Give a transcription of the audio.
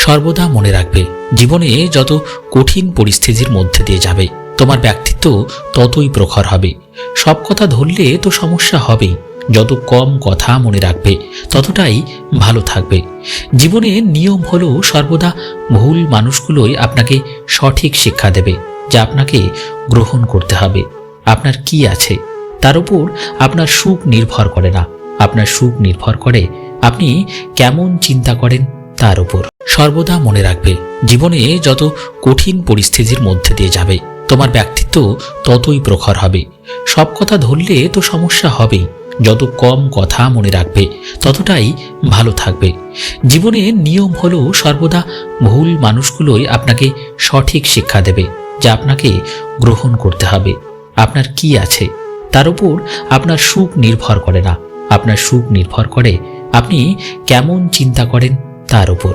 সর্বদা মনে রাখবে, জীবনে যত কঠিন পরিস্থিতির মধ্যে দিয়ে যাবে তোমার ব্যক্তিত্ব ততই প্রখর হবে। সব কথা ধরলে তো সমস্যা হবেই। যত কম কথা মনে রাখবে ততটাই ভালো থাকবে। জীবনে নিয়ম হলো সর্বদা ভুল মানুষগুলোই আপনাকে সঠিক শিক্ষা দেবে, যা আপনাকে গ্রহণ করতে হবে। আপনার কি আছে তার উপর আপনার সুখ নির্ভর করে না, আপনার সুখ নির্ভর করে আপনি কেমন চিন্তা করেন তার উপর। সর্বদা মনে রাখবে, জীবনে যত কঠিন পরিস্থিতির মধ্যে দিয়ে যাবে তোমার ব্যক্তিত্ব ততই প্রখর হবে। সব কথা ধরলে তো সমস্যা হবেই। যত কম কথা মনে রাখবে ততটাই ভালো থাকবে। জীবনে নিয়ম হলো সর্বদা ভুল মানুষগুলোই আপনাকে সঠিক শিক্ষা দেবে, যা আপনাকে গ্রহণ করতে হবে। আপনার কি আছে তার উপর আপনার সুখ নির্ভর করে না, আপনার সুখ নির্ভর করে আপনি কেমন চিন্তা করেন তার উপর।